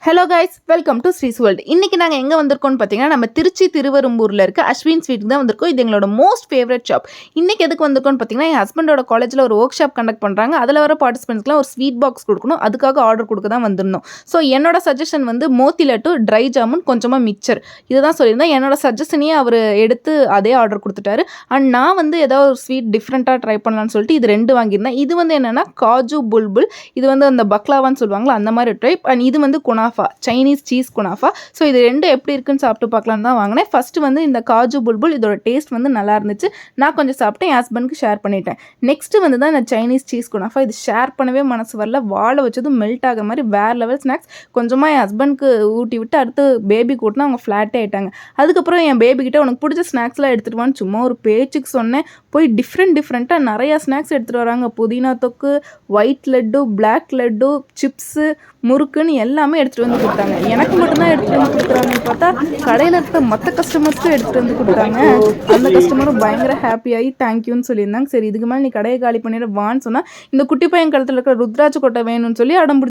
Hello guys, welcome to ஸ்ரீஸ் world. இன்றைக்கி நாங்கள் எங்கே வந்திருக்கோம்னு பார்த்தீங்கன்னா, நம்ம திருச்சி திருவெரும்பூரில் இருக்க அஸ்வின் ஸ்வீட்டுக்கு தான் வந்திருக்கோம். இது எங்களோட மோஸ்ட் ஃபேவரட் ஷாப். இன்றைக்கி எதுக்கு வந்திருக்கோம்னு பார்த்தீங்கன்னா, என் ஹஸ்பண்டோட காலேஜில் ஒரு ஒர்க் ஷாப் கண்டக்ட் பண்ணுறாங்க. அதில் வர பார்ட்டிசிபென்ட்ஸ்க்குலாம் ஒரு ஸ்வீட் பாக்ஸ் கொடுக்கணும். அதுக்காக ஆர்டர் கொடுக்க தான் வந்திருந்தோம். ஸோ என்னோட சஜஷன் வந்து மோத்தி லட்டு, ட்ரை ஜாமுன், கொஞ்சமாக மிக்சர் இதுதான் சொல்லியிருந்தேன். என்னோட சஜஷனையே அவர் எடுத்து அதே ஆர்டர் கொடுத்துட்டாரு. அண்ட் நான் வந்து ஏதாவது ஒரு ஸ்வீட் டிஃப்ரெண்ட்டாக ட்ரை பண்ணலான்னு சொல்லிட்டு இது 2 வாங்கியிருந்தேன். இது வந்து என்னென்னா காஜு புல்புல், இது வந்து அந்த பக்லாவான்னு சொல்லுவாங்களா அந்த மாதிரி டைப். அண்ட் இது வந்து குனாஃபா, சைனீஸ் சீஸ் குனாஃபா. ஸோ இது 2 எப்படி இருக்குன்னு சாப்பிட்டு பார்க்கலான்னு தான் வாங்கினேன். ஃபஸ்ட்டு வந்து இந்த காஜு புல்புல், இதோட டேஸ்ட் வந்து நல்லா இருந்துச்சு. நான் கொஞ்சம் சாப்பிட்டேன், என் ஹஸ்பண்டுக்கு ஷேர் பண்ணிட்டேன். நெக்ஸ்ட்டு வந்து தான் இந்த சைனீஸ் சீஸ் குனாஃபா. இது ஷேர் பண்ணவே மனசு வரல. வாழை வச்சதும் மெல்ட் ஆகிற மாதிரி வேறு லெவல் ஸ்நாக்ஸ். கொஞ்சமாக என் ஹஸ்பண்டுக்கு ஊட்டி விட்டு அடுத்து பேபி கூட்டினா அவங்க ஃப்ளாட்டே ஆகிட்டாங்க. அதுக்கப்புறம் என் பேபிக்கிட்ட உனக்கு பிடிச்ச ஸ்நாக்ஸ்லாம் எடுத்துகிட்டு வான்னு சும்மா ஒரு பேச்சுக்கு சொன்னேன். போய் டிஃப்ரெண்ட்டாக நிறையா ஸ்நாக்ஸ் எடுத்துகிட்டு வராங்க. புதினா தொக்கு, white laddu, black laddu, chips, முறுக்குன்னு எல்லாமே எடுத்துகிட்டு வந்து கொடுத்தாங்க. எனக்கு மட்டும்தான் எடுத்துகிட்டு வந்து கொடுக்குறாங்கன்னு பார்த்தா கடையில் இருக்கிற மற்ற கஸ்டமர்ஸ்க்கும் எடுத்துகிட்டு வந்து கொடுத்தாங்க. அந்த கஸ்டமரும் பயங்கர ஹாப்பியாகி தேங்க்யூன்னு சொல்லியிருந்தாங்க. சரி, இதுக்கு மேலே நீ கடையை காலி பண்ணிட வான்னு சொன்னால் இந்த குட்டி பையன் கழுத்தில் இருக்கிற ருத்ராட்ச கொட்டை வேணும்னு சொல்லி அடம்